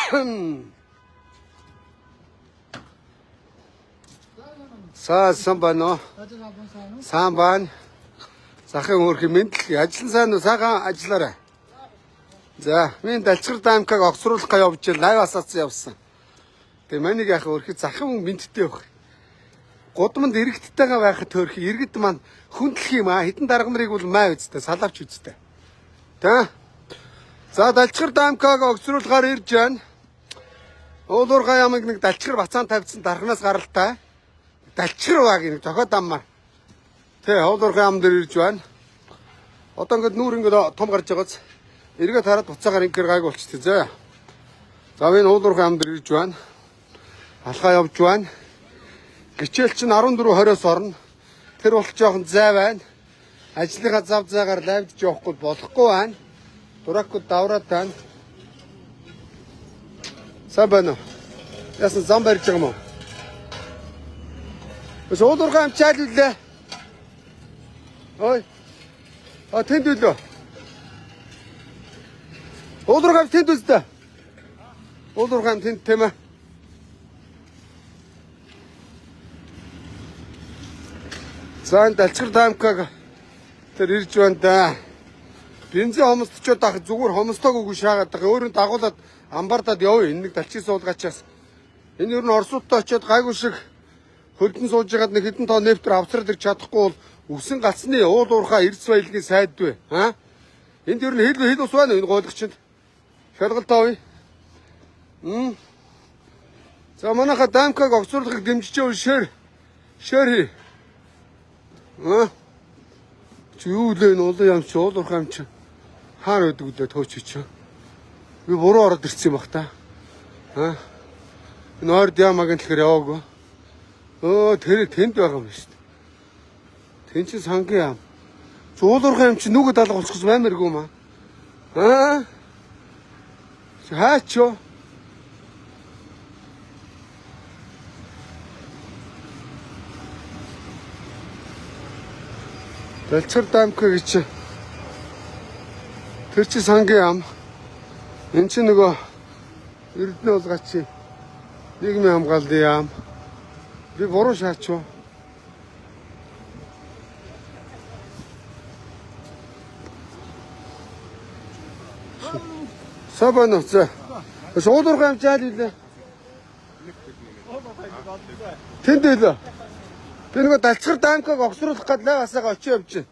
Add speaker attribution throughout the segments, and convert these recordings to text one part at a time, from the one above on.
Speaker 1: Сайн байна уу? Сайн байна. Захын өөрхий мэдлэг ажиллан сайн уу? Сайхан ажиллаарай. За, миний Далчгар дамкаг огцруулах гэж явж лайв асаацсан явсан. Тэгээ манийг яхаа өөрхий захын мэдтэй байх. Гудамд иргэдтэйгээ байхад төрхий иргэд маань хүндлэх юм аа. Хэдэн дарга нарыг бол маа үсттэй, салавч үсттэй. Тэ? За, Далчгар дамкаг огцруулахаар ирж байна. Уулуурхай ямаг нэг Далчгар бацаан тавьсан дархнаас гаралтай. Далчгар баг нэг зохиод аммаар. Тэ, уулуурхай ам дээр ирж байна. Одоо ингээд нүүр ингээд том гарч байгааз эргээд хараад буцаагаар ингээр гайг болчихсон зөө. За, энэ уулуурхай ам дээр ирж байна. Алхаа явж байна. Гичээл чинь 14:20-оос орно. Тэр бол жоохон зай байна. Ажлынхаа зав заагаар лавдж явахгүй болохгүй байна. Дуракууд давраад байна. Сайн байна уу? Яасан зам барьж байгаа юм уу? Өс уулуурхай ам чаал үлээ. Ой. Тэнд үлээ. Уулуурхай ам тэнд үлээ. Уулуурхай ам тэнд тийм ээ. За Далчгар дамкаг тэр ирж байна да. Бензин хомсдчод ах зүгээр хомстойг үгүй шаагаад байгаа. Өөрөнд дагуулад амбардаад явъя. Энэ нэг далчиг суулгачаас. Энэ ер нь Оросуудтай очиод гайгүй шиг хөлдөн сууж байгаад нэг хэдэн тонн нефтер авсраад ирч чадахгүй бол үсэн галцны уулуурхай эрдэс баялагын сайд вэ? Аа? Энд ер нь хэл ус байна энэ гойлгочинд. Шалгалтаа уу? За манайха дамкаг огцруулахыг дэмжиж яваа шэр. Чи юу лээ энэ улаан ям чи уулуурхай ам чи хаана байдаг үлээ төөч чи. Би буруу ороод ирсэн юм бах та. Энэ ойрд ямаг энэ тэгэхээр яваагүй. Тэр тэнд байгаа юм шүү дээ. Тэн чи сангийн ам. Чи уулуурхай ам чи нүгэ даалга болчихсон баймааргүй юм аа. Хаач юу? Далчгар дамкаг гэж тэр чи сангийн ам. Энд чи нөгөө Эрдэнэ уулгачи нийгмийн хамгааллын яам. Би буруу шаачуу. Сабано за. Уулуурхай ам жаал үлээ. Тэнд үлээ. Би нөгөө Далчгар дамкаг огцруулах гээд лав асаага очиж явж байна.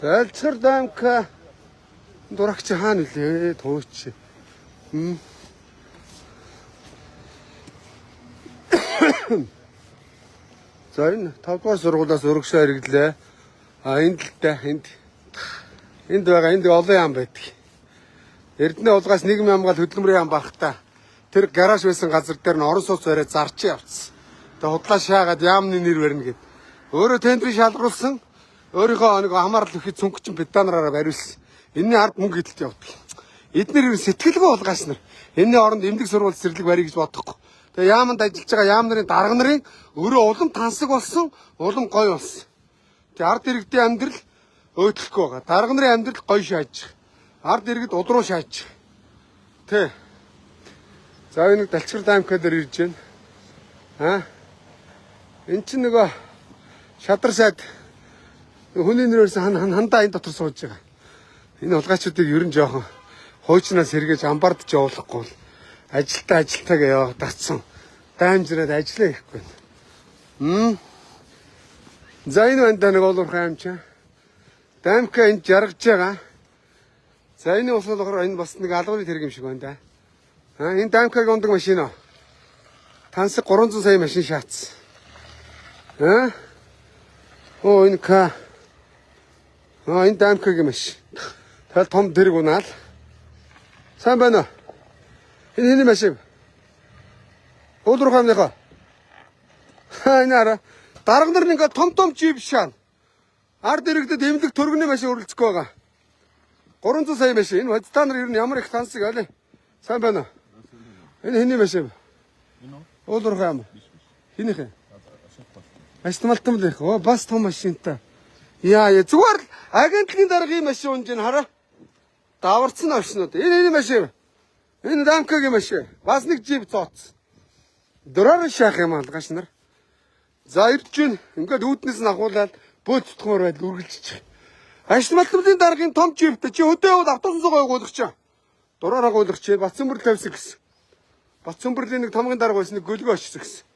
Speaker 1: Далчгар дамка дурагч хаана үлээ тууч. За энэ 5 дугаар сургуулиас өргөшөө хэрэглээ. Энд л та энд байгаа энд олон яам байдаг. Эрдэнэ уулгаас нийгмийн хамгаал хөдөлмөрийн яам багтаа. Тэр гараж байсан газар дээр нь орон сууц бариад зарч явцсан. Тэгээ худлаа шаагаад яамны нэр барина гэд. Өөрөө тендерийг шалгаруулсан. Өөрийнхөө нэг хамаарал өгөхөд цөнгөчин бетонороор бариулсан. Энэний ард мөнгө эдэлт явдаг. Эднэр сэтгэлгүй улгаас нар. Энэний оронд эмнэлэг сурвалж сэрлэг барья гэж бодохгүй. Тэгээ яаманд ажиллаж байгаа яам нарын дарга нарын өөрөө улам тансаг болсон, улам гоё болсон. Тэгээ ард иргэдийн амьдрал өөдлөхгүй байгаа. Дарга нарын амьдрал гоё шааж. Ард иргэд удруу шааж. Тэ. За энэ Далчгар дамкаг дээр ирж байна. Энд чинь нөгөө шадар сайд хүний нэрээс хандаа энэ дотор сууж байгаа. Энэ улгаачуудыг ер нь жоохон хуучнаас сэргээж амбардж явуулахгүй бол ажилтаагаа яваа татсан. Даамжраад ажиллаа ихгүй. За энэ банда нэг уулуурхай ам чи. Дамкаг энд жаргаж байгаа. За энэ болохоор энэ бас нэг алгууны тэрэг юм шиг байна да. Энэ дамкаг ундаг машин аа. Тансаг 300 сая машин шаацсан. Энэ ка. Энэ дамкагийн машин. Тэгэл том дэрэг унаал. Сайн байна уу? Энэ хэний машин? Уулуурхай амныхаа. Энэ араа. Дарга нар ингээд том жип шаана. Ард иргэдэд эмнэлэг төргөний машин өрөлцөх байгаа. 300 сая машин. Энэ та нар ер нь ямар их тансаг аль. Сайн байна уу? Энэ хэний машин? Уулуурхай ам. Хинийх юм? Астмалтан л их. Бас том машинтай. Яа зүгээр л агентлагийн даргын машин унж ин хараа. Даварцсан авшнууд. Энэ машин. Энэ дамкагийн машин. Бас нэг жип цооц. Дөрөөр шаах юм алгаш нар. За ирж гин ингээд үүднээс нь ахуулаад бөөцтгмөр байдал үргэлжчих. Ашин малтмын даргын том жиптэй чи өдөө яваад автобус гойгуулах чаа. Дураараа гойгуулах чи Батцөмбөр тавьсан гэсэн. Батцөмбөрлийн нэг томгийн дарга байсан нэг гөлгөө очсон гэсэн.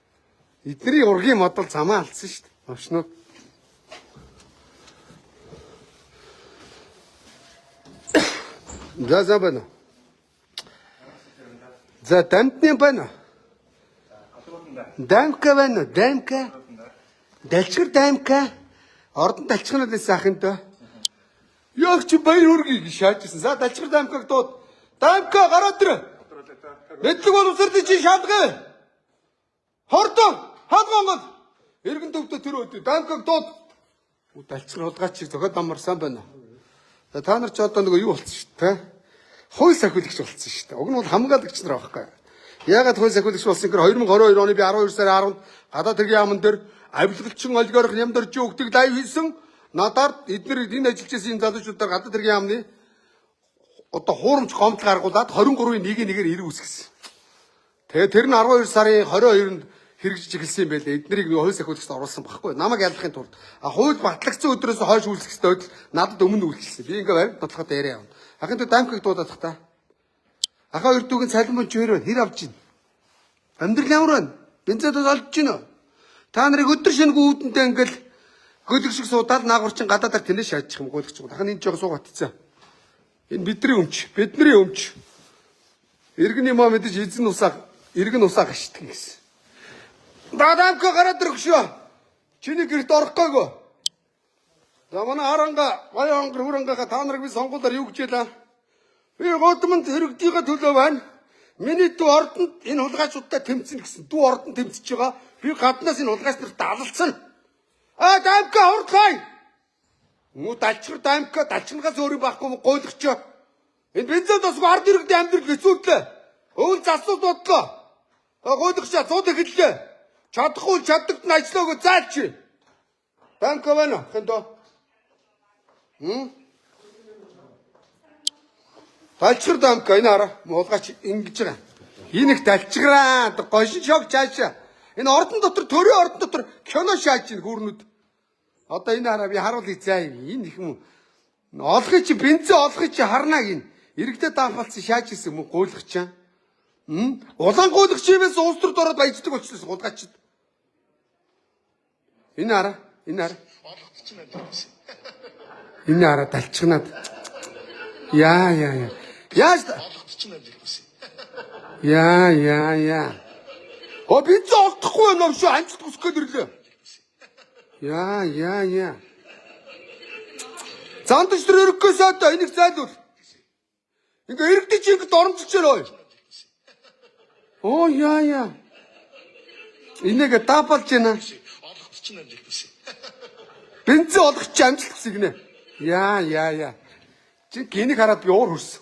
Speaker 1: Эдний ургийн модал замаа алдсан шүү дээ. Овшноо. За байна. За дамтны байна. Дамка байна. Дамка. Далчгар дамка. Ордон далчгнаас ахын дөө. Яг чи баяр хүргийг шаажсэн. За далчгар дамкаг дууд. Дамка гараад ир. Мэдлэг боловсролын чи шаардгай. Хордоо хадгонгод. Иргэн төвдө тэр өдөө дамкаг дууд. Далчгар хулгаач зохиод амарсан байна. За та нар ч одоо нөгөө юу болсон шүү дээ. Хууль сахиулагч болсон шүү дээ. Уг нь бол хамгаалагч нар байхгүй. Яагаад хууль сахиулагч болсон гэхээр 2022 оны би 12 сарын 10-нд гадаад хэргийн яамн дээр авилгалчин олигарх нямдарч өгдөг лайв хийсэн. Надаар эдгээр энэ ажиллаж байсан залуучуудаар гадаад хэргийн яамны одоо хуурамч гомдол гаргуулад 23-ийн 1-1-ээр ирэх үсгэсэн. Тэгээ тэр нь 12 сарын 22-нд хэрэгжиж эхэлсэн юм байлээ. Эднэрийг хууль сахиулагчд оруулсан байхгүй. Намайг ялахын тулд хууль батлагдсан өдрөөс хойш үйлчлэх ёстой надад өмнө үйлчлсэн. Би ингээ баримт бодлоход яриа явна. Ахын тоо дамкаг дуудах та. Ахаа өрдүүгийн цалин мөн чөөр хэр авж гин. Амьдрал ямар байна? Бензэд олж гин үү? Та нарыг өдөр шинэгүй үүдэнтэй ингээл гөлөг шиг суудаад наагурчин гадаадаар тэнэ шаажчих юм гөлөгч. Ахын энэ жоо суугатцсан. Энэ бидний өмч, бидний өмч. Иргэний маа мэдээж эзэн усаа, иргэн усаа гашдаг гэсэн. Дамка гараад ирэх шүү. Чиний гэрт орохгүй. За манай харанга, баян хөрөнгөга та нарыг би сонгуулаар юу гэж ялаа. Би годмонд хэрэгдийгээ төлөө байна. Миний дүү ордонд энэ хулгайчуудтай тэмцэн гэсэн. Дүү ордонд тэмцэж байгаа. Би гаднаас энэ хулгайч нарт далалцсан. Дамка хурдлаа. Муу далчгар дамка далчнагаас өөр юм байхгүй гойдогчоо. Энэ бензин тосгүй ард иргэдийн амьдрал хэцүүдлээ. Өвөл засууд бодлоо. Гойдогчоо цууд эхэллээ. Чадахгүй чаддагт нь ажиллаагүй заалч. Дамка байна. Хэндөө. Далчгар дамка энэ хараа муулгаач ингэж байгаа. Энэ их далчгараа гошин шог чаашаа. Энэ ордон дотор төрийн ордон дотор кино шааж ийн хүүрнүүд. Одоо энэ хараа би харуул заа юм. Энэ их юм. Олохыг чи бензин олохыг чи харнаа гин. Иргэдэд даахалцсан шааж исэн юм гуйлах чаа. Улаан гуйлагч юмээс улс төрд ороод баяждаг болчихсон гулгачд. Энэ хараа. Энэ хараа. Энэ хараа далчгнаад. Яа. Яаж яа. О би ч олдохгүй юм шүү амжилт хүсэх гээд ирлээ. Яа. Зандч төр өргөхөөс одоо энийг зайлуул. Ингээ иргэдий чи ингэ доромжлчээр ой. Оо яа. Энийг даапалж байна. Бензин олох чи амжилт хүсэх гинэ. Яа. Чи гинэг хараад би уур хүрсэн.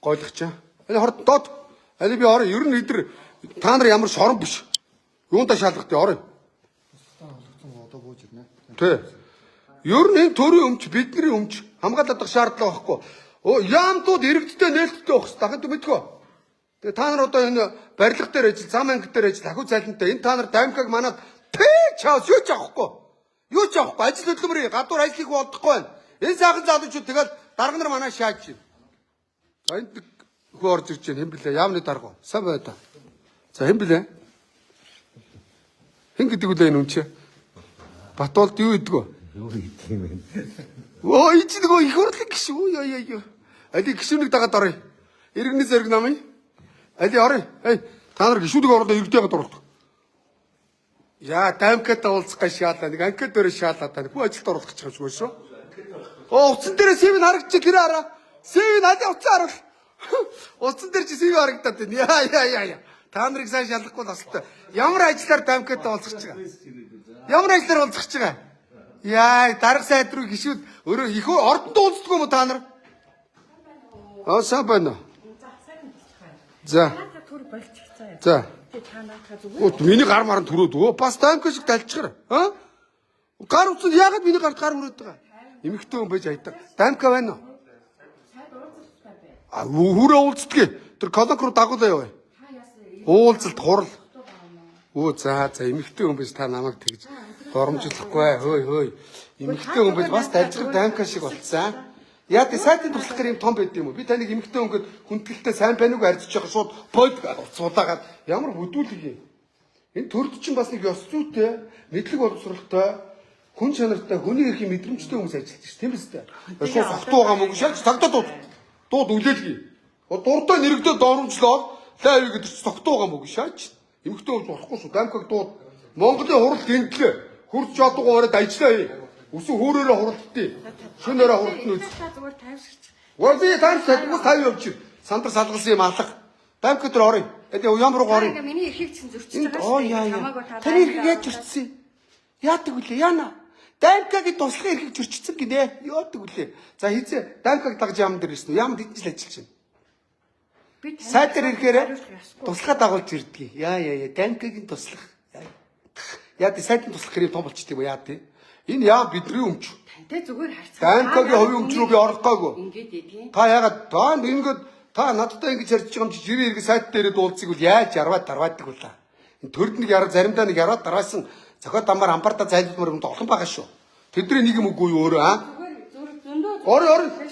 Speaker 1: Гойлох чаа. Энэ хорд доод. Али би орё. Ер нь эдэр та нар ямар шорон биш. Юунда шалгахтай орё. Одоо бууж ирнэ. Тэ. Ер нь энэ төрийн өмч бидний өмч хамгаалах шаардлага байхгүй. Яамтууд иргэдтэй нээлттэй байх хэрэгтэй. Дахин мэдгүй. Тэгээ та нар одоо энэ барилга дээр ажил, зам анги дээр ажил, ахуй цалинтай. Энэ та нар дамкаг манад чаас юу ч авахгүй. Ажил хөдөлмөрийн гадуур ажлыг бодохгүй байна. Энэ сайхан залуучууд тэгэл дарга нар манай шааж байна. За энд хөө орж ирж байна. Хэн блэ? Яамны дарга. Сайн бай та. За хэн блэ? Хэн гэдэг үлээ энэ үнчээ? Батуулд юу идэг вэ? Юу идэг юм бэ? Оо ичдэг их хурлаг гişүү. Яа. Али гişүүнийг дагаад орё. Иргэний зэрэг намын. Али орё. Та нар гişүүдийг оруулаад иргэдийгээ дурлах. Яа, дамкатаа уулзах шаалаа. Нэг анкет дээр шаалаа та. Хүү ажилд оруулах гэж байгаа шүү. Уцсан дээр сэвэн харагдчих тэр хараа. Сэвэн хадаа уцсан харуул. Уцсан дээр чи сэвэн харагдаад байна. Яа. Та нарыг сайн шалгахгүй л асуултаа. Ямар ажиллаар дамкатаа уулзах гэж байгаа? Ямар ажиллаар уулзах гэж байгаа? Яа, дарга сайд руу гişүүд өөрөө их ордонд уулздаг юм уу та нар? Сайн байна. За. За. Миний гар маран төрөөд өө бас дамка шиг талчгар. Гар утсад яагаад миний гарт гар хүрээд байгаа? Эмэгтэй хүн байж айдаг. Дамка байна уу? Хүрээ уулзддаг. Тэр колонк руу дагуулаа яваа. Уулзалт хурал. Өө за эмэгтэй хүн биш та намайг тэгж доромжлохгүй хөөй. Эмэгтэй хүн биш бас дажиг дамка шиг болцсон. Яа тий сайтын туслахаар юм том байд юм уу? Би таныг эмэгтэй өнгөд хүндгэлтэй сайн байна уу арзж байгаа шууд бод суулаагаад ямар хөдүүлэг юм. Энэ төрд чинь бас нэг ёс зүйтэй, мэдлэг боловсролтой, хүн чанартай, хүний эрхийн мэдрэмжтэй хүмүүс ажиллаж шүү. Тийм үстэй. Шууд сохтуу байгаа мөнгө шаач цагдаа дууд үлээлгий. Дуртай нэрэгдээ доромжлоод лайв гэдэг чинь сохтуу байгаа мөнгө шаач. Эмэгтэй хүмүүс болохгүй шүү. Дамкаг дууд Монголын хурал гинтлээ. Хурц чадуугаа ороод ажиллаа. Үсэн хөөрөөрөө хуралдтыг. Шөнөөрөө хуралдна үз.
Speaker 2: Зүгээр тайвширч.
Speaker 1: Би тайвш чадгүй тайв явчих. Сандар салгалсан юм алга. Дамк өдр орё. Ямар руу орё?
Speaker 2: Миний эрхийг чинь зөрчиж байгаа шүү.
Speaker 1: Таны эрхийг яаж зөрчсөн? Яадаг үлээ? Яана. Дамкагийн туслахын эрхийг зөрчсөн гинэ. Яадаг үлээ? За хизээ Дамкаг дагж яам дээр ирсэн үү? Яамд идэж л ажиллаж байна. Сайд дээр ирэхээр туслахаа дагуулж ирдэг. Яа. Дамкагийн туслах. Яа тий сайдын туслах хэрэг том болчтой юм яа тий. Энэ яа бидний өмч.
Speaker 2: Тантай зүгээр харьцаа.
Speaker 1: Дамкагийн хувийн өмч рүү би орох гаагүй.
Speaker 2: Ингээд тийм.
Speaker 1: Та яагаад ингээд та надтай ингэж ярьж байгаа юм чи жирийн иргэн сайд дээрээ дуулцыг үл яаж дарваадаг вүлээ. Энэ төрд нэг заримдаа нэг яраад дараасан зохиод амаар амбарта зайлуулмаар юм олон байгаа шүү. Тэдний нэг юм үгүй өөрөө аа.
Speaker 2: Зүгээр зөндөө.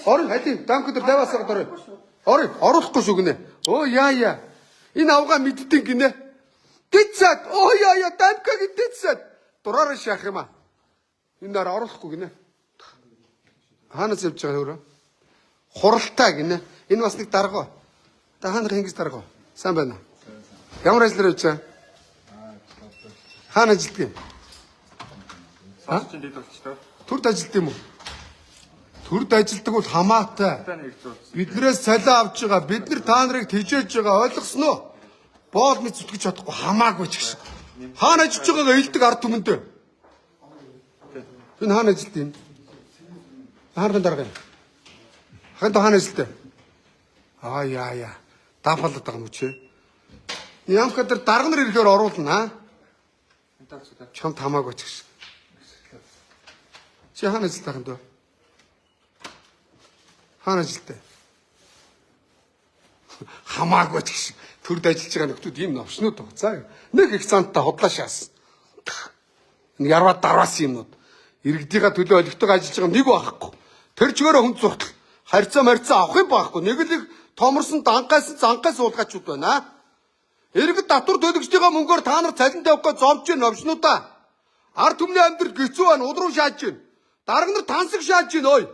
Speaker 1: Орой хадим дамк дээр даваасаа орой. Оруулахгүй шүү гинэ. Оо яа. Энэ авгаа мэддэг гинэ. Дэцэд яа дамкагийн дэцэд дураараа шаах юм аа. Энэ дараа оруулахгүй гинэ. Хаанаас явж байгаа өөрөө? Хуралтай гинэ. Энэ бас нэг дарга. Та хаанаар ингэж дарга. Сайн байна. Ямар ажлаар явж байгаа? Хаана ажилтдаг юм?
Speaker 3: Сасчин дэд болчихлоо.
Speaker 1: Төрд ажилтдаг юм уу? Төрд ажилтдаг бол хамаатай. Биднээс цалин авч байгаа. Бид нар та нарыг тэжээж байгаа. Ойлгосноо? Боол мэд зүтгэж чадахгүй хамаагүй ч гэсэн. Хаана ажиллаж байгаагаа илдэг ард түмэндээ. Энэ хаана ажилтдаг юм? Хаана дарга юм? Хаана ажилтдаг? Яа. Дафалаад байгаа юм чи. Ямка дээр дарга нар ирэхээр оруулна аа. Чам тамаагүй ч гэсэн. Чи хаана ажилтдаг юм дөө? Хаана ажилтдаг? Хамаагүй ч гэсэн. Төрд ажиллаж байгаа нөхдүүд ийм новшнууд байгаа. За нэг их цантаа хотлоо шаас. Энэ ярваад дарваас юмнууд. Иргэдийнхаа төлөө олигтойгоо ажиллаж байгаа нэг байхгүй. Тэр чигээрээ хүнд зуртал харьцаа авах юм байхгүй. Нэг л томорсон занхаас уулгаачуд байна. Иргэд татвар төлөгчдийн мөнгөөр та нар цалин тавих гэж зовж гин новшнуудаа. Ард түмний амьдрал хэцүү байна. Удруу шааж гин. Дарга нар тансаг шааж гин ой.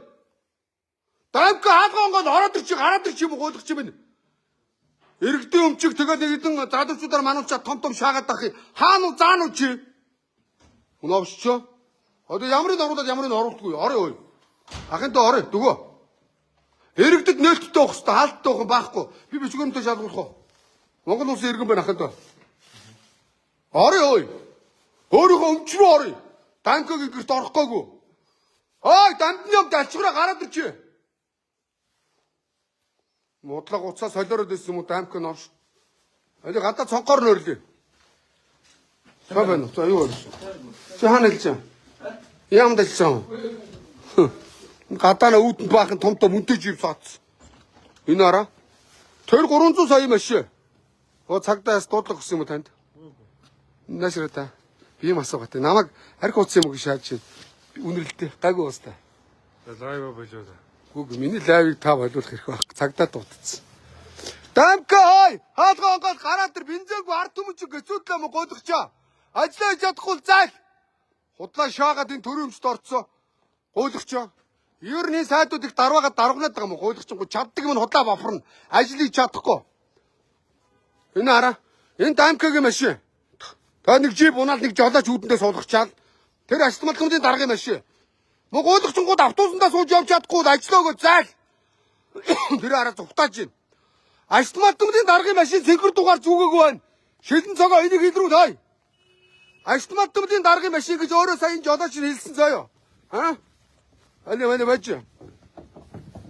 Speaker 1: Дамка хаалгонгод ороод ирчих гараад ирчих юм гойлох юм бэ. Иргэдийн өмчиг тэгээд нэг хэдэн залуучуудаар мануучаа том шаагаад авах юм. Хаана уу заана уу чи? Новшчоо. Одоо ямрыг оруулаад ямрыг оруулахгүй. Орой ой. Ахын доо орой дөгөө. Иргэдэд нээлттэй байх хэрэгтэй, хаалттай байх байхгүй. Би бичгөөнтэй шалгуулах уу? Монгол улсын иргэн байна ахын доо. Орой ой. Өөрийнхөө өмч рүү орой. Дамкагийн гэрт орохгүй. Дамдны өмд алчгараа гараад ирчээ. Мудлаг уцаа солиороод ирсэн юм уу дамк новш. Гадаа цонхоор нөрлөө. Сайн байна уу? За юу вэ? Чи хаана хэлж байгаа? Ямд хэлж байгаа? Гадаана үүдэн баахан том мөнтэй жив сац. Энэ араа. Тэр 300 сая машин. Цагдаас дуудлага өгсөн юм уу танд? Наашраа та. Би юм асуугатай. Намайг арх утсан юм уу шааж чинь. Үнэрлэлтэй. Гайгүй уустай.
Speaker 3: Лайва болоо.
Speaker 1: Үгүй миний лайвыг та болиулах хэрэг баг. Цагдаа дутцсан. Дамка хой! Хаалгаа онгоод гараад тэр бензингүй ард түмэн чи гэцүүдлээ мө гойлгочоо. Ажлаа хийж чадахгүй зайл. Худлаа шаагаад энэ төрөмжт орцсон. Гойлгочоо. Ерний сайдууд их дарваагаад дарвнаад байгаа юм гойлгочгүй чаддаг юм худлаа бафарна. Ажил хийж чадахгүй. Энэ хараа. Энэ дамкагийн машин. Та нэг жип унаал нэг жолооч үүдэндээ суулгачаал. Тэр астмалгуудын даргын машин. Мо гойлгочгууд автобусандаа сууж явж чадахгүй ажлаа өгөө зайл. Тэр хараа зүгтааж байна. Астмалгуудын даргын машин сэнхэр дугаар зүгээгүй байна. Шилэн цогоо энийг хил рүү тай. Астмалгуудын даргын машин гэж өөрөө сая жолооч хэлсэн заяа. Али бач.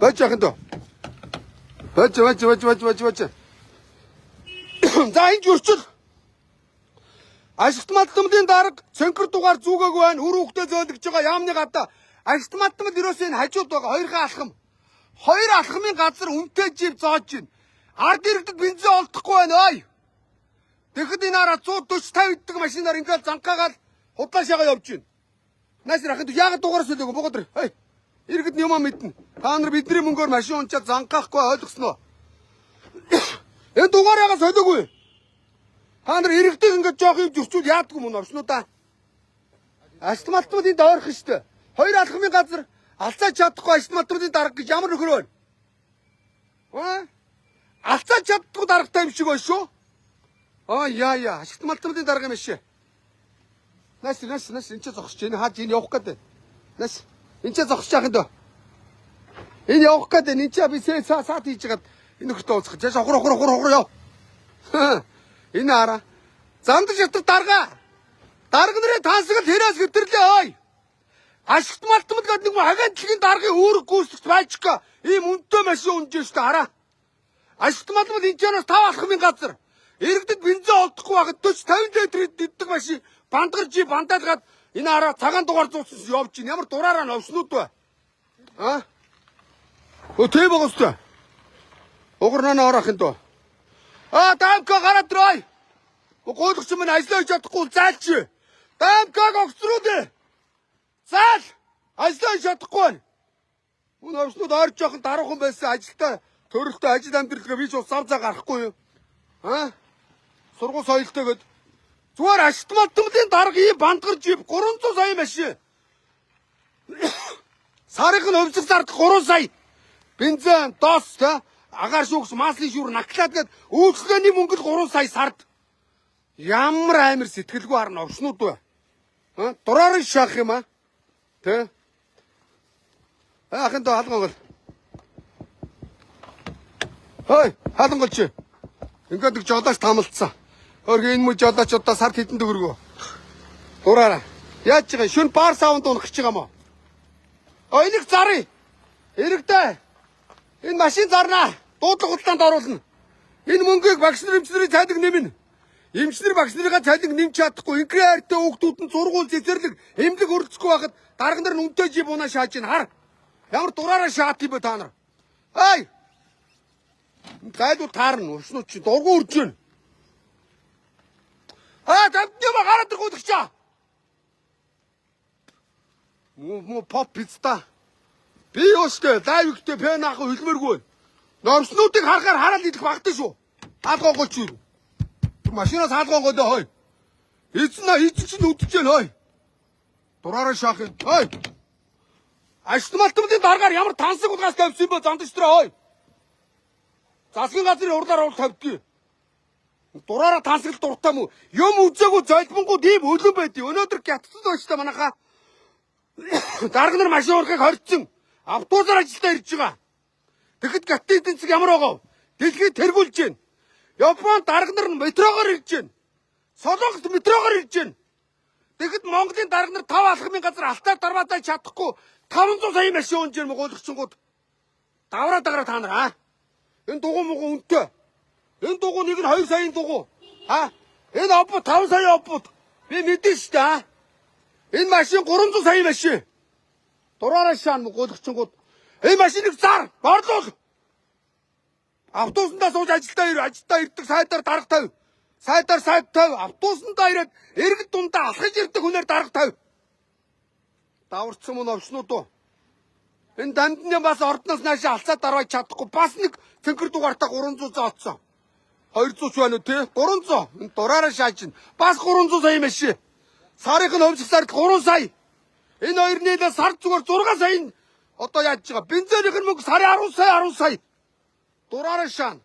Speaker 1: Бач ахын доо. Бач. За энэ жүрчил. Астмалгуудын дарга сэнхэр дугаар зүгээгүй байна. Үр хөвгтөө зөөлгөж байгаа яамны гадаа. Астмалгууд юусоо энэ хажууд байгаа хоёр алхам. Хоёр алхмын газар үнтэй жив зоож гин. Ард иргэдэд бензин олдохгүй байна ой. Тэгэхэд энэ араа 140 50 иддэг машинаар ингээл занхаагаал худлаашаага явж байна. Наасир ахын яагаад дугаараас үлээгөө богоодэр. Хей. Иргэд юм мэднэ. Та нар бидний мөнгөөр машин унчаад занхаахгүй ойлгосноо. Энэ дугаараагаас солиогүй. Та нар иргэдэг ингээд жоох юм зөрчүүл яадгүй мөн овснуудаа. Астмалтмуудын доорх штэ. 2 алхмын газар алцаад чадахгүй астмалтмуудын дарга гэж ямар нөхөр вэ? Алцаад чаддгүй даргатай юм шиг байна шүү. Яа, астмалтмуудын дарга юм шээ. Нас энэ ч зогсож энэ хааж энэ явах гэдэг. Нас энэ ч зогсож яах юм дөө. Энэ явах гэдэг энэ ч би саад хийж хагаад энэ нөхөртөө ууцгах. Жааш хохор яв. Энэ араа. Зандаж ятар дарга. Дарга нарын тансаг л хэрээс хөтөрлөө ой. Ашигт малтмал гэдэг нэг хагаантлгийн даргын үүрэг гүйцэтгэж байчка. Ийм үнэтэй машин унжээ штэ хараа. Ашигт малтмал энэ ч 5 алхмын газар. Иргэдэд бензин олдохгүй байхад 40 50 литр иддэг машин бандгаржи бандаалгаад энэ араа цагаан дугаар зуусан явж чинь ямар дураараа новснууд вэ? Тэ богостой. Огорноо орох юм дөө. Дамка гараад ирээ. Гойдогч минь ажиллаж чадахгүй зайлч. Дамкаг огцрууд. Заал. Ажиллаж чадахгүй. Мөн овснууд ойр жоохон даруухан байсан ажилтаа төрөлтөө ажил амьдралгаа би ч ус сав цаа гарахгүй юу? Сургууль соёлтой гээд зүгээр ашигтмалтмын дарга ийм бандгарж 300 сая машин. Сарын өвсөх сард 3 сая. Бензин, дос, агаар шүүгс, маслын шүүр, наклаад гээд үйлчлэгээний мөнгө л 3 сая сард. Ямар амир сэтгэлгүй харна овснууд вэ? Дураар шаах юм Тэ? Ахын доо халгангол. Хой, халганголч. Ингээд нэг жолооч тамалцсан. Өөргөө энэ мөч жолооч одоо сард хэдэн төгрөгөө. Дураараа. Яаж байгаа шүн баар саунд унах гэж байгаа мó. Энийг зарыг. Иргэдээ. Энэ машин зарнаа. Дуудлага худалдаанд оруулна. Энэ мөнгийг багш нар эмчнэрийн цайдаг нэмнэ. Эмчнэр багш нарыгаа цайдаг нэмч чадахгүй. Инкрээ хайртай хүүхдүүд нь сургууль цэцэрлэг эмнэлэг өрөлцөхгүй байхад дарга нар нь үнтэй жив унаа шааж ин хар. Ямар дураараа шаат юм бэ та нар? Ай! Гайдуу таарна. Уснууд чи дургу үрж гэн. Тамтнаа гараад ирэх удагчаа. Мо pop pizza. Би өстэй лайвгтэй пэн ах хөлмөргүй. Номснуудыг харахаар хараад идэх багтаа шүү. Хаалгооч юу? Машинаас хаалгоогоо дөө хой. Эзэн чинь үдчихэл хой. Дураараа шаах юм. Хой. Ашигтмалтмын даргаар ямар тансаг улгаас тавьсан бэ зандаж тэрэ хой. Засгийн газрын урлаар уул тавьдгийг. Дураараа тансагт дуртай мүү. Юм үзээгүй золбонгууд ийм өлөн байдгийг. Өнөөдөр гятцсан байж та манайхаа. Дарга нар машин урахыг хорцсон. Автобусаар ажилдаа ирж байгаа. Тэгэхэд гаттын тэнцэг ямар байгаа вэ? Дэлхийд тэргүүлж байна. Япон дарга нар нь метрогоор ирж байна. Солонгос метрогоор ирж байна. Тэгэхэд Монголын дарга нар 5 алхмын газар алтаар дармаатай чадахгүй 500 сая машин унж ирмэ гоолагчингууд. Давраа дагараа та нар Энэ дугуй мугу үнэтэй. Энэ дугуй нэг нь 2 саяын дугуй. Энэ опбот 5 сая опбот. Би мэдэн штэ Энэ машин 300 сая машин. Дураараа шаан гоолагчингууд. Энэ машиныг зар, борлуул. Автобусандаа сууж ажилдаа ирдэг сайдаар дарга тавь. Сайдаар сайд тавь. Автобусандаа ирээд иргэд дундаа алхаж ирдэг хүнээр дарга тавь. Даварцсан мөн овснууд уу. Энэ дамдны бас ордноос наашаа алцаад дарваж чадахгүй. Бас нэг цэнхэр дугаартаа 300 зооцсон. 200 ч байна уу те? 300. Энэ дураараа шааж чинь. Бас 300 сая машин. Сарын өвсөх сард 3 сая. Энэ хоёр нийлээ сард зүгээр 6 сая. Одоо яаж байгаа? Бензинийн мөнгө сарын 10 сая. Дураараа шаана.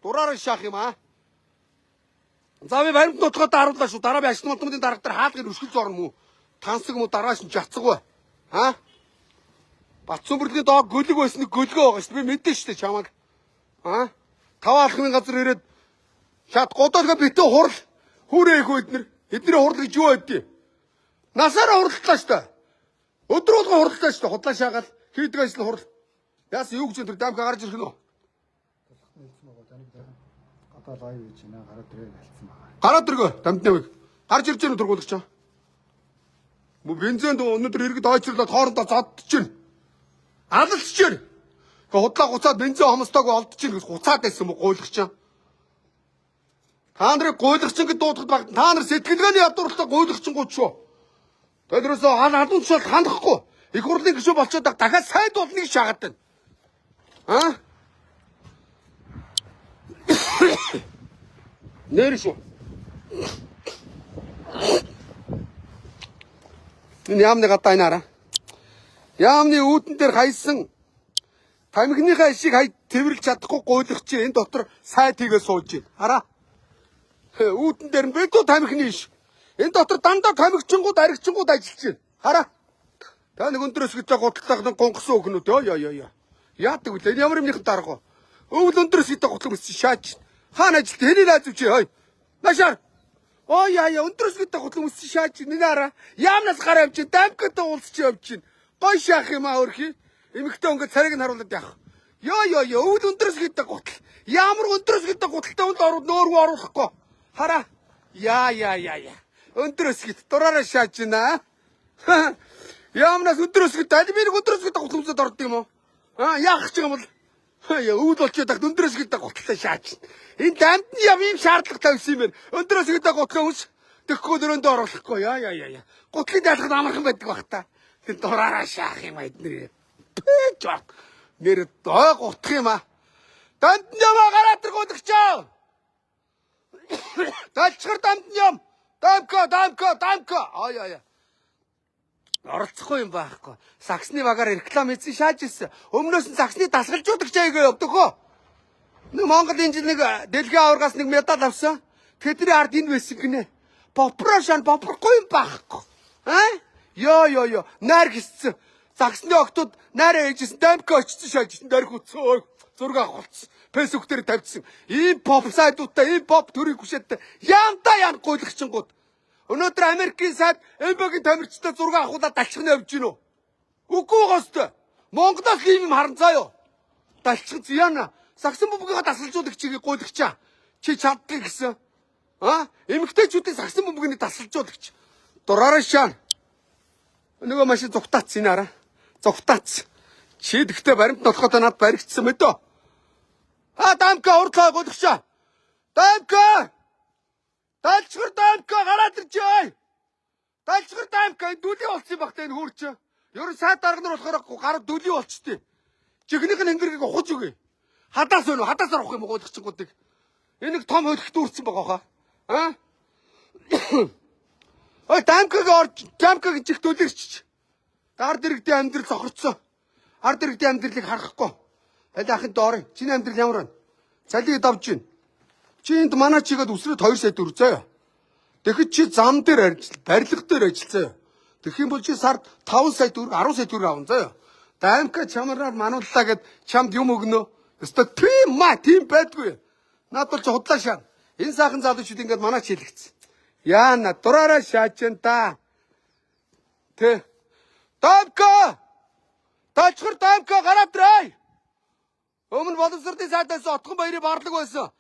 Speaker 1: Дураараа шаах юм За би баримт нутгаад харууллаа шүү. Дараа би ашигтмалтмын дарга дээр хаалгыг өшгөлж орно мүү? Тансаг муу дарааш нь жацдаг бай. Батсүмбэрлийн доог гөлөг байсныг гөлгөө байгаа шүү. Би мэдэн шүү дээ чамаг. 5 алхмын газар ирээд шат годоолгоо битээ хурал. Хүүрээ их эднэр. Эднэрийн хурал гэж юу байдгийг. Насаараа хурлаа шүү дээ. Өдөр болгон хурлаа шүү дээ. Худлаа шаагаал хийдэг ажил хурал. Яасан юу гэж энэ дамка гарч ирэх нь вэ? Гадаа лайв хийж байна. Гараад ирээ гэлцсэн байгаа. Гараад иргөө дамтнавыг. Гарч ирж яах тургуулагч. Бензинд өнөөдөр иргэд ойцрлоод хоорондоо зоддож байна. Алалж байна. Гэхдээ худлаа гуцаад бензин хомстойгоо олдчихно гэж гуцаад байсан юм гуйлах чинь. Та нарыг гуйлах чинь гэж дуудахад баг та нар сэтгэлгээний ядууртай гуйлах чинь гууд шүү. Тэрөөсөө халуун тушаал хандахгүй. Их хурлын гишүү болчиход дахиад сайд болно гэж шаагаад байна. Аа? Нэр шүү. Энэ яамны гадаа инаараа. Яамны үүдэн дээр хайсан тамхиныхаа ишийг хай тэрвэрлж чадахгүй гуйлах чи энэ дотор сайд хийгээ сууж байна. Хараа. Үүдэн дээр нь бэдүү тамхины иш. Энэ дотор дандаа тамхичингууд аригчингууд ажиллаж байна. Хараа. Та нэг өндрөөс гэдэг гуталтайх нэг гонгосон өгнүүд ёо. Яадаг үлээ. Энэ ямар юмнийхэн дарга. Өвөл өндрөөс гэдэг гутлаг мөс шааж. Хаана ажилт хэний лааз үчи хой. Нашаар. Өндрөөс гэдэг гутлаг мөс шааж. Нинаараа. Яамнаас гараа явж, дампкатай уулзч явж. Гой шаах юм аа өрхий. Эмэгтэй өнгө царайг нь харуулад явах. Ёо. Өвөл өндрөөс гэдэг гутал. Ямар өндрөөс гэдэг гуталтай үнд орууд нөөргөө оруулахгүй. Хараа. Яа. Өндрөөс гэд дураараа шааж байна. Яамнаас өндрөөс гэд алимир өндрөөс гэдэг гутлаг мөсөд орд юм уу? Яах ч юм бол өвд болчиход тагт өндрөөс гэдэг гутлаа шааж. Энэ дамтны яв ийм шаардлага тавьсан юм байна. Өндрөөс гэдэг гутлаа хүс тэгэхгүй дөрөндөө оруулахгүй. Яа. Гутлын даалгад амархан байдаг бах та. Тэр дураараа шаах юм эднэр. Жоо. Нэр гутах юм аа. Дамтны яваа гараа тэргүүлэгчээ. Талчгар дамтны юм. Дамка. Яа. Оролцохгүй юм байхгүй. Саксны багаар реклам хийсэн шааж ирсэн. Өмнөөс нь саксны дасгалжуудаг чайгаа явдаг хөө. Нэг Монгол энэ жил нэг дэлхийн аваргаас нэг медаль авсан. Тэдний ард энэ байсан гинэ. Попрохгүй юм байхгүй. Ёо. Найр гисцэн. Саксны октод найраа ээжсэн дамка очсон шаажсэн. Дарих үтсэн. Зураг авахулсан. Фэйсбүүк дээр тавьчихсан. Ийм поп сайдуудтай, ийм поп төрийг хүшээдтэй. Ян гуйлагчингууд. Өнөөдөр Америкийн сайд Эмбогийн тамирчтай зураг авахудаа далчихна явж гинөө. Үгүй гоостой. Монголоос ийм юм харан заяо. Далчих зяана. Саксан бөмбөгөө дасгалжуудаг чигийг гуйлагчаа. Чи чаддаг гэсэн. Эмэгтэйчүүдийн саксан бөмбөгний дасгалжуулагч. Дураараа шаана. Нөгөө машин зүгтаац инаараа. Зүгтаац. Чи тэгтээ баримт болохоо над баригдсан мэдөө. Дамка урдлаа гуйлагчаа. Дамка! Далчгар дамка гараад ирчээ. Далчгар дамка дүлий болсон юм багтаа энэ хурч. Ерөн сайд дарга нар болохоор гараа дүлий болчтой. Жигнийх нь ингэргийг ухаж өгье. Хадаас өнө хадаас орох юм гуйлагчгуудыг. Энийг том хөлхт дүүрсэн байгаа хаа. Дамкаг чих дүлэрч. Ард иргэдийн амьдрал сохорцсон. Ард иргэдийн амьдралыг харахгүй. Аль ахын доорой. Чиний амьдрал ямар вэ? Цалиг давж гин. Чи энд манай чигээд үсрээд 2 сая төгрөг заяа. Тэгэхэд чи зам дээр ажил, барилга дээр ажиллая. Тэгэх юм бол чи сард 5 сая төгрөг, 10 сая төгрөг аван заяа. Дамка чамраар манууллаа гэд чамд юм өгнө. Өстө тийм байдгүй. Наад бол чи худлаа шаа. Энэ сайхан залуучууд ингээд манай ч хэлэгцсэн. Яана дураараа шааж гэн та. Тэ. Дамка! Далчгар дамка гараад ирээ. Өмнө боловсролын сайдаас отгон баярын барлаг байсан.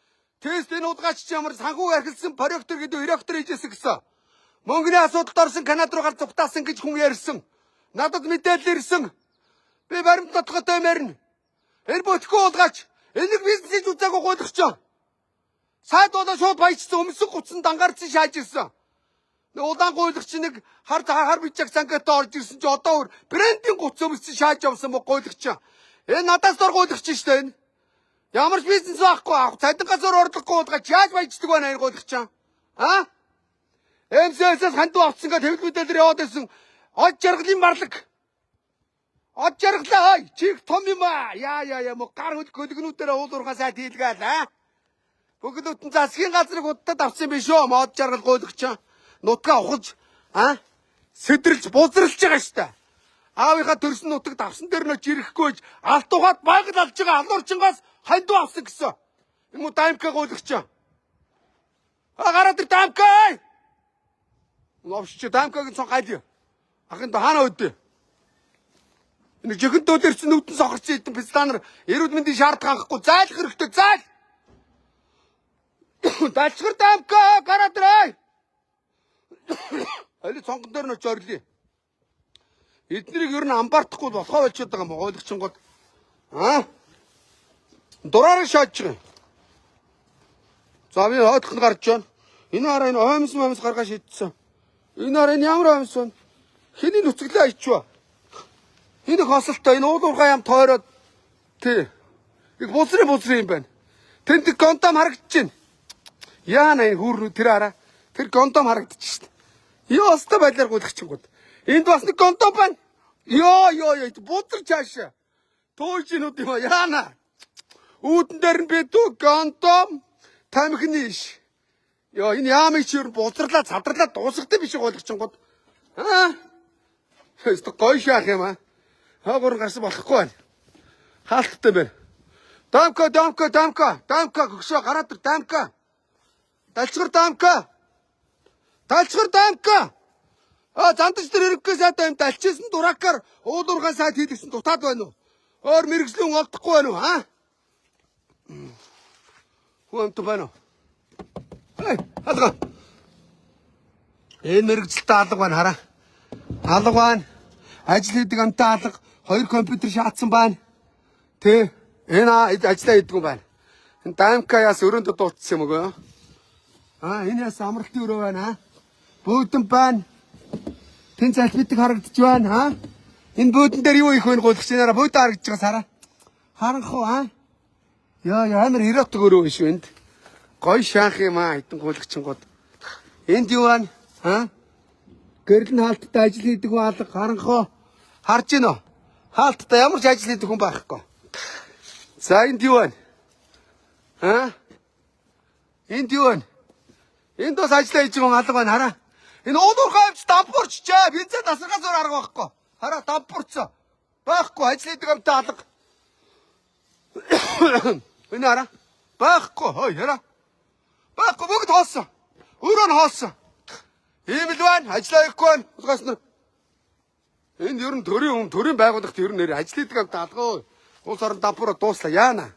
Speaker 1: Тест энэ удгаач ямар санхүүг архилсан проектор гэдэг реактор хийжсэн гэсэн. Мөнгөний асуудалд орсон Канада руу гар зүгтаасан гэж хүн ярьсан. Надад мэдээлэл ирсэн. Би баримт нотготой мэрнэ. Энэ бүтгэн удгаач энийг бизнесийг үзээгүй гуйлагч. Сайд болоо шууд баяжсан өмсөх гуцсан дангарцсан шааж ирсэн. Нэг удаан гуйлагч нэг хар бичиг цангаатай орж ирсэн чи одоо брендинг гуц өмссөн шааж явсан бо гуйлагч. Энэ надаас дор гуйлагч шүү дээ энэ. Ямар ч бизнес байхгүй цадин газар орлохгүй удаач яаж баяждаг байна энэ гуйлагч. МСС-ээс хандуу авцсан гэж хэвлэл мэдээлэл яваад байсан. Од жаргалын барлаг. Од жаргалаа чиг том юм аа. Яа мо гар хөлгөнүүдээр уулуурхаа сайд хийлгээл Бүгд засгийн газрыг удаад авсан биш үү? Од жаргал гуйлагч. Нутгаа ухаж сэдрэлж бузралж байгаа штэ. Аавынхаа төрсөн нутагт авсан дээр нөө жирэхгүйж алт ухаад байгаль алж байгаа алуурчингаас хандуу авсан гэсэн. Юм уу дамка гуйлагч. Гараад ир дамка. Новч дамкагийн цон гайд. Ахын хаана өдөө. Энэ жигэнтөө дэрсэн нүдэн сохорч идэн пистанар эрүүл мэндийн шаардлага хангахгүй зайлах хэрэгтэй зайл. Далчгар дамка гараад ирээ. Али цонгон дээр нөө зорлие. Эднэрийг ер нь амбаартахгүй болохоо болчиход байгаа юм гуйлагчингууд. Дураараа шааж байгаа. За би хойдлох нь гарч байна. Энэ хараа энэ оймс гаргаа шийдсэн. Энэ хараа энэ ямар оймс вэ? Хэний нүцгэлээ ичвэ? Энэ хосолтой энэ уулуурхай ям тойроод тий. Их бузрын юм байна. Тэнд гондом харагдаж байна. Яана энэ хүүрнүү тэр хараа. Тэр гондом харагдаж шít. Юу өстө байлаар гүйлгчихэнгүүд. Энд бас нэг гондом байна. Йоо бузарч хаашаа. Туйжинууд юм яана. Үүдэн дээр нь бэдүү гондом тамхины иш. Йоо энэ яамыг чи юу бузарлаа цавдарлаа дуусахтай биш гуйлгчихэнгүүд. Өстө гоё шаах юм аа. Хаагур гарсан болохгүй байна. Хаалттай байна. Дамка гөгшөө гараад ир дамка. Далчгар дамка. Зандаж тэр хэрэггүй сайтай юм далчижсэн дуракаар уулуурхай сайд хийдгсэн дутаад байна уу? Өөр мэрэгслэн олдохгүй байна уу, аа? Хүмт байна уу? Алга. Энэ мэрэгчлээ алга байна хараа. Алга байна. Ажил хийдэг амтай алга. 2 компьютер шаацсан байна. Тэ. Энэ ажиллаа хийдэг юм байна. Энэ дамка яас өрөөндө дуутсан юм уу? Энэ яас амралтын өрөө байна, бөөдөн байна. Тэн залбидаг харагдаж байна, Энэ бөөдөн дээр юу их вэ гуйлгч наараа бөөдөө харагдаж байгаа сараа. Харанхуу, Яа, амар хэрэг өрөө биш үү энд. Гой шаах юм хитэн гуйлгчингууд. Энд юу байна, Гэрэл хаалттай ажил хийдэг хүн алга харанхуу. Харж гинөө. Хаалттай ямар ч ажил хийдэг хүн байхгүй. За энд юу байна? Энд юу байна? Энд бас ажиллаа хийж байгаа алга байна хараа. Энэ уулуурхай амч дампуурчжээ. Бензин тасархаа зур арга байхгүй. Хараа дампуурцсан. Байхгүй ажил хийдэг амтай алга. Энэ хараа. Байхгүй хой хараа. Байхгүй бүгд хоосон. Өөрөө нь хоосон. Ийм л байна. Ажиллаа хийхгүй байна. Улгаас нь. Энд ер нь төрийн байгууллагт ер нь ажил хийдэг амтай алга. Улс орон дампуураа дууслаа яана.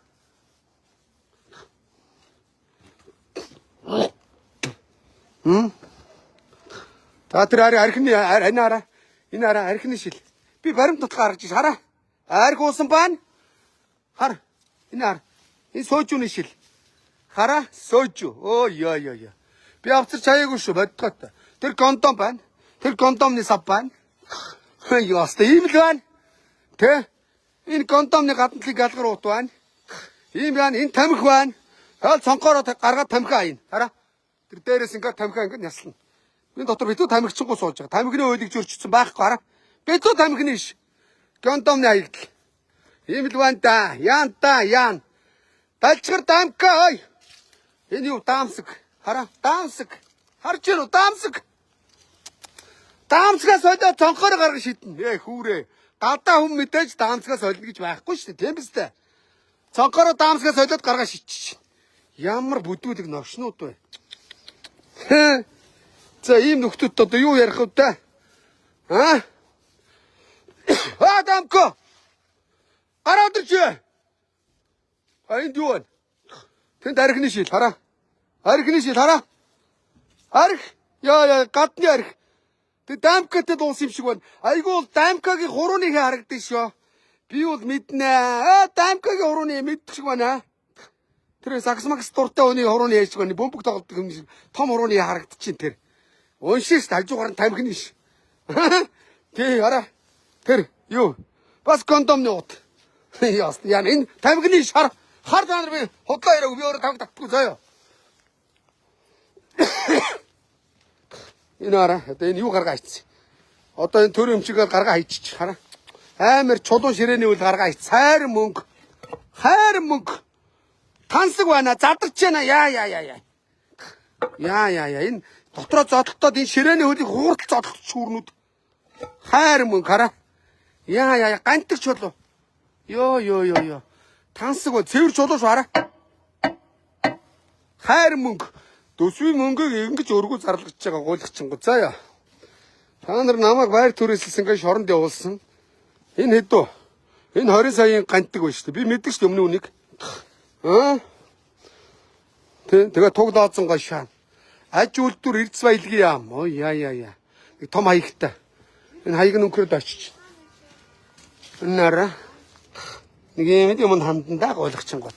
Speaker 1: За тэр архины хараа. Энэ хараа архины шил. Би баримт тутлаа харж хараа. Арх уусан байна. Хар. Энэ хар. Энэ сөөжүүний шил. Хараа сөөжүү. Яа. Би авцар чаяагүй шүү бодгоот. Тэр гондом байна. Тэр гондомны сав байна. Яаста ийм л байна. Тэ? Энэ гондомны гадналыг галгар уут байна. Ийм байна. Энэ тамхи байна. Хаал цонхороо гаргаад тамхи аяна. Хараа. Тэр дээрээс ингээд тамхи ингээд яслана. Энэ дотор битүү тамхичгүй сууж байгаа. Тамхины ойлыг зөрчсөн байхгүй хараа. Битүү тамхины ш. Гондомны аялдал. Ийм л байна да. Яан. Далчгар дамка ой. Энэ юу даамсаг. Хараа. Даамсаг. Харж байна уу даамсаг. Даамсгаас олоо цонхороо гаргаж шиднэ. Хүүрээ. Гадаа хүн мэдээж даамсгаас олно гэж байхгүй шүү дээ. Тийм биз дээ. Цонхороо даамсгаас олоод гаргаж шидчих. Ямар бүдүүлэг новшнууд вэ? За ийм нөхдөд одоо юу ярих вэ та? Дамко. Гараад ирж. Энд юу вэ? Тэнд архины шил хараа. Архины шил хараа. Арх. Яа гадны арх. Тэг дамкатай дуус юм шиг байна. Айгуул дамкагийн хурууны харагдсан шүү. Би бол мэднэ. Дамкагийн хурууны мэддэг шиг байна. Тэр саксмакс дуртай хүний хурууны яаж гэнэ бөмбөг тоглодог юм шиг том хурууны харагдчихин тэр. Уншиж тажуугаар нь тамхины ш. Тий хараа. Тэр юу? Бас кондомны ут. Яст яа энэ тамхины шар хар данар би худлаа яриаг би өөрөө тамхи татдаггүй заяа. Энэ хараа. Одоо энэ юу гаргаа хийцээ. Одоо энэ төр өмчигээр гаргаа хийчих хараа. Амар чулуун ширээний үл гаргаа хийц. Хайр мөнгө. Тансаг байна. Задарч байна. Яа. Энэ дотроо зодтолтоод энэ ширээний хөлийг хууртал зодтолч шүүрнүүд. Хайр мөнгө хараа. Яа. Гантэг чулуу. Йоо. Тансаг ба цэвэр чулуу шүү хараа. Хайр мөнгө. Төсвийн мөнгөийг ингэж өргөө зарлаж байгаа гуйлгчингууд. Заяа. Та нар намайг байр түрээсэлсэн гэж шоронд явуулсан. Энэ хэдүү. Энэ 20 саяын гантдаг байна шүү дээ. Би мэддэг шүү өмнө үнийг. Тэгээ туг дооцсон гоо шаана. Аж үйлдвэр эрдэс баялагын яам. Яа. Нэг том хаягтай. Энэ хаяг нь өнкөрөд очиж. Энэ нараа. Нэг юм хандандаа гуйлгчингууд.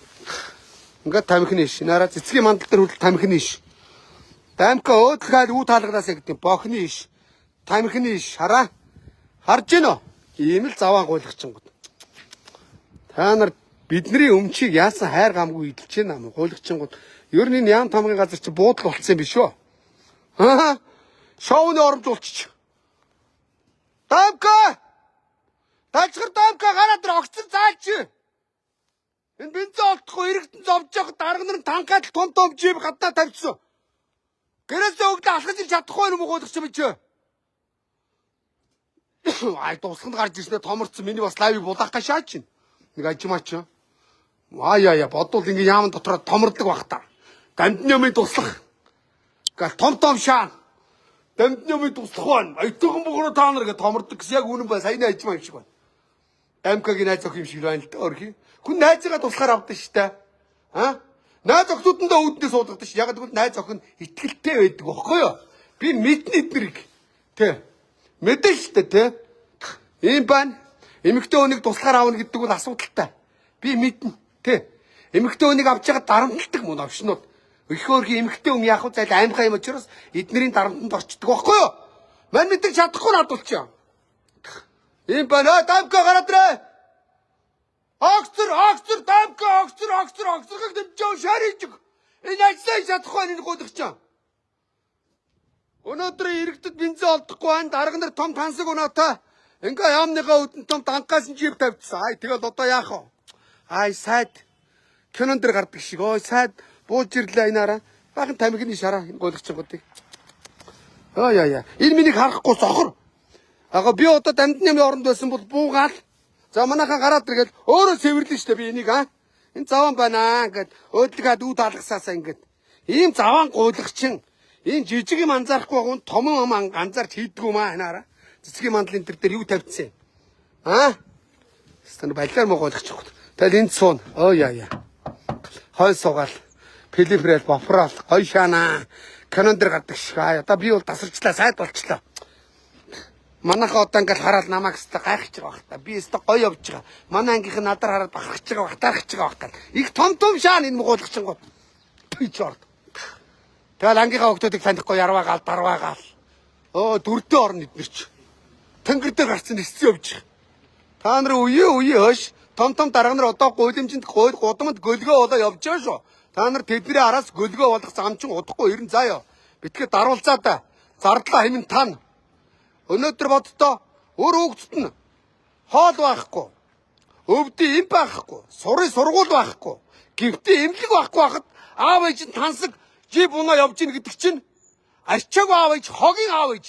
Speaker 1: Ингээд тамхины иш. Нараа цэцгийн мандал дээр хүртэл тамхины иш. Дамка өөдлөхөд үү таалгадаасаа гэдэг бохны иш. Тамхины иш. Хараа. Харж гинэ үү? Ийм л заваа гуйлгачингууд. Та нар бидний өмчийг яасан хайр гамгүй идэлж байна ам гуйлгачингууд. Ер нь энэ ям тамгын газар чи буудлал болцсон юм биш үү? Аа. Шоуны оромж болчих. Дамка! Тачгар дамка гараад ир огцон заалч. Энэ бензин олдохгүй иргэдэн зовж явах дарга нар танкад том жип гаднаа тавьчихсан. Гэрээсээ өглөө алхаж ир чадахгүй юм уу гуйлгах юм чи? Ай дуусганд гарч ирснээр томорцсон миний бас лайвыг булаах гашаач чинь. Нэг ажимаач. Яа бодвол ингээ яаман дотроо томордог бах та. Дамднямын туслах. Гал том шаа. Дамднямын туслах байна. Айтган богоно та нар гэ томордог гэсэн яг үнэн бай саяны ажимаа юм шиг байна. Амкагийн найз охин юм шиг байна л да өрхий. Хүн найзгаа туслахаар авдаг штэ. Аа? Найз охтуудандаа үүднээ суулгадаг ш. Яг гэвэл найз охин итгэлтэй байдаг бохоггүй юу? Би мэднэ эднэрийг. Тэ. Мэдэн штэ тэ. Ийм байна. Эмэгтэй хүнийг туслахаар аавна гэдэг бол асуудалтай. Би мэднэ. Тэ. Эмэгтэй хүнийг авч ягаад дарамталдаг мөн овшнууд. Өөхөөрхи эмэгтэй хүн яах вэ зайл аймхаа юм учраас эднэрийн дарамтанд орчдөг бохоггүй юу? Мань мэддэг чадахгүй надуулчих. Ийм байна. Дамка гараад ирээ. Огцор дамка огцорыг дэмжөө шариж. Энэ ажлаа чадахгүй энэ гуйдагч. Өнөөдөр иргэдэд бензин олдохгүй байна. Дарга нар том тансаг өнөөтэй. Ингээ яамныхаа үдэн том данкаас нь жип тавьчихсан. Ай тэгэл одоо яах вэ? Ай сайд. Кинон дэр гардаг шиг. Ой сайд бууж ирлээ энаараа. Баахан тамхины шараа энэ гуйдагчгуудыг. Яа. Энэ минийг харахгүй сохор. Ага би одоо дамднямын оронд байсан бол буугаал. За манайхаа гараад иргээл өөрөө цэвэрлэн штэ би энийг энэ заван байна гэд өөдлөгөөд үү таалгасаасаа ингээд ийм заван гуйлагчин энэ жижиг юм анзаарахгүй гон том юм анзаарч хийдгүү маа ханаараа цэцгийн мандлын дээр юу тавьчихсан стан балиар могойлгочих. Тэгэл энд суун яа хой суугаал пилипрэл бофраал хой шаана канон дээр гадаг шиг одоо би бол тасарчлаа сайд болчлоо. Манайхаа одоо ингээл хараад намайг өстө гайхаж байгаа бах та. Би өстө гоё явж байгаа. Манай ангийнх нь надаар хараад бахархаж байгаа бах, тархаж байгаа бах та. Их том шаан энэ мгуулгачингууд. Тийч орд. Тэгэл ангийнхаа хүмүүсийг танихгүй ярваагаал, дарваагаал. Дүрдээ орно эднэр ч. Тэнгэр дээр гарцсан эсцэн явж байгаа. Та нар үе хөөш. Том дарга нар одоо гуйлимжинд гудамд гөлгөө болоо явж байгаа шүү. Та нар тэдний араас гөлгөө болох замчин удахгүй ирэн заяа. Битгээ даруулзаа да. Зардлаа хэмнэн тань. Өнөөдөр боддоо өөр хүүхдэд нь хоол байхгүй. Өвдөө им байхгүй. Сурын сургууль байхгүй. Гівтээ эмнэлэг байхгүй хахад аав ээж нь тансаг жип унаа явж ийн гэдэг чинь арчааг аав ээж, хогийн аав ээж.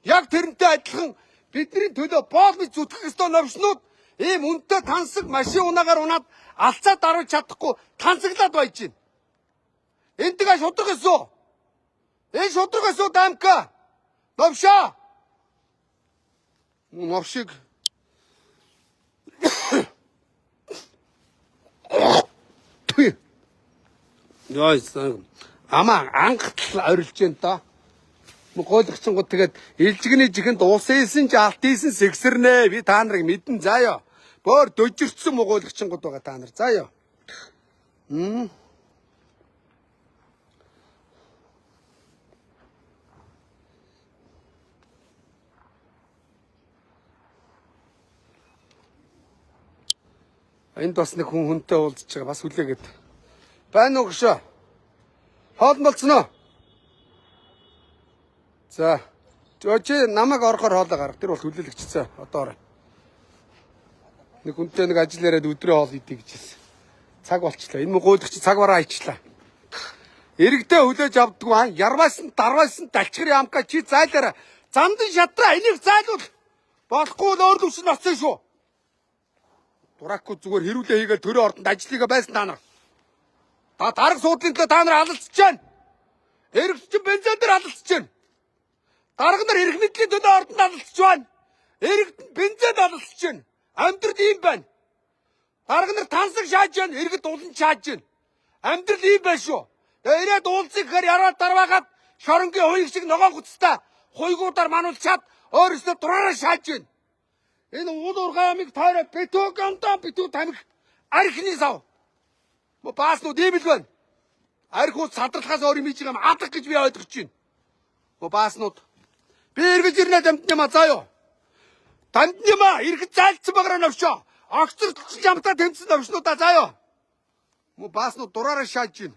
Speaker 1: Яг тэрнтэй адилхан бидний төлөө боол бий зүтгэх ёстой новшнууд ийм үнэтэй тансаг машин унаагаар унаад алцаа даруулж чадахгүй тансаглаад байж гин. Энд тэгээ шудраг өсөө. Энэ шудраг өсөө дамка. Новшаа. Новшиг амаа ангатл орилж जैन та. Гуйлгачингууд тэгээд илжигний жихэнд уус ийсэн ч алт ийсэн сэгсэрнэ. Би та нарыг мэдэн заяа. Бөөр дөжирчсэн гуйлгачингууд байгаа та нар заяа. Энд бас нэг хүнтэй уулзж байгаа бас хүлээгээд. Байна уу гшөө? Хоолн болцсон уу? За. Чи намайг орохоор хоолоо гарга. Тэр бол хүлээлгчсэн. Одоо орой. Нэг хүнтэй нэг ажил яриад өдрөө хоол идэх гэж хэлсэн. Цаг болчлаа. Энэ гуйлагч цаг бараа айчлаа. Иргэдээ хүлээж авдггүй ярваасан дарваасан далчгэр ямка чи зайлаараа замдын шатраа энийг зайлуул. Болохгүй л өөр лүвшин оцсон шүү. Дураагүй зүгээр хэрүүлээ хийгээл төрөө ордонд ажлыгаа байсан та нар. Та дарга суудлын төлөө та нар алалцж байна. Эргэвчин бензин дээр алалцж байна. Дарга нар эрх мэдлийн төлөө ордонд алалцж байна. Эргэд бензинд алалцж байна. Амьдрал ийм байна. Дарга нар тансаг шааж байна. Эргэд улан шааж байна. Амьдрал ийм байна шүү. Тэгээ ирээд уулзах гэхээр яраад дарваагаад шоронгийн хуйг шиг ногоон гуцтай хуйгуудаар мануулчаад өөрөөсөө дураараа шааж байна. Энэ уул уурхай амиг таараа битүү гамдаа битүү тамхи архины сав. Мо бааснууд ийм л байна. Архиуд садралхаас өөр юм хийж байгаа юм адах гэж би ойлгож байна. Мо бааснууд би эргэж ирнэ дамтнямаа заа юу. Дамтнямаа эргэж зайлцсан багаараа навшоо. Огцорч ямтаа тэмцсэн навшнуудаа заа юу. Мо бааснууд дураараа шааж байна.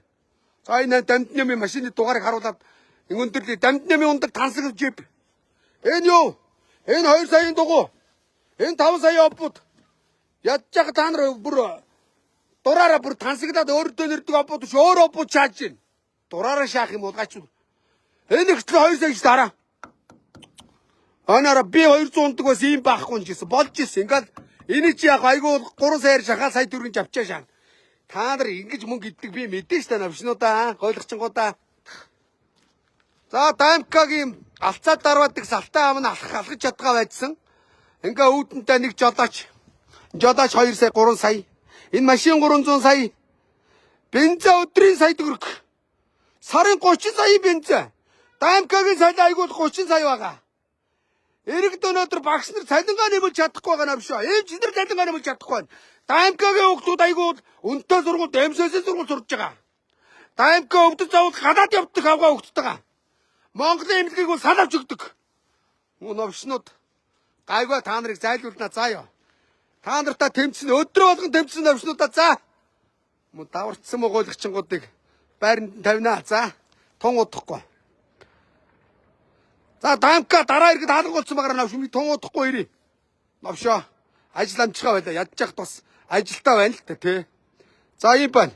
Speaker 1: За энэ дамтнямын машины дугаарыг харуулад өндөрлөө дамтнямын ундаг тансаг жип. Энэ юу? Энэ 2 саяын дугуй. Энэ 5 саяын опбууд. Ядчих та нар бүр дураараа бүр тансагнаад өөртөө нэрдэг опбууд ш өөр опбууд шааж байна. Дураараа шаах юм бол гач. Энэ ихтэл 2 сая дараа. Анаараа би 200 ундаг бас ийм байхгүй юм жисэн. Болж исэн. Ингээл энэ чи яг айгүй 3 саяар шахаа сая төгрөгийн авчаа шаана. Та нар ингэж мөнгө иддэг би мэдэн ш та навшнуудаа гойлгочингуудаа. За Дамкагийн алцаад дарваадаг салтаа ам нь алхаж чадгаа байдсан. Ингээ үүдэнтэй нэг жолооч 2 сая 3 сая. Энэ машин 300 сая. Бензин өдрийн сая төгрөг. Сарын 30 сая бензин. Дамкагийн цалин айгуул 30 сая байгаа. Иргэд өнөөдөр багш нар цалингаа нэмэлт чадахгүй байгаа юм шүү. Ийм ч нар цалингаа нэмэлт чадахгүй байна. Дамкагийн хүүхдүүд айгуул өнтөө сургуульд МСС сургууль сурж байгаа. Дамка өвдөж завууд гадаад явдаг авгаа хүүхдтэйгээ. Монголын эмнэлгийг бол салавч өгдөг. Мөн новшнууд гайгүй та нарыг зайлуулнаа заа ёо. Та нартаа тэмцэн өдрө болгон тэмцэн новшнуудаа заа. Мөн даварцсан могойлгочингуудыг байранд тавина заа. Тун удахгүй. За Дамка дараа иргэд хаалгуулсан багаар навш би тун удахгүй ирээ. Новшоо ажил амжихаа байлаа ядчих бас ажилтаа байна л та тий. За ийм байна.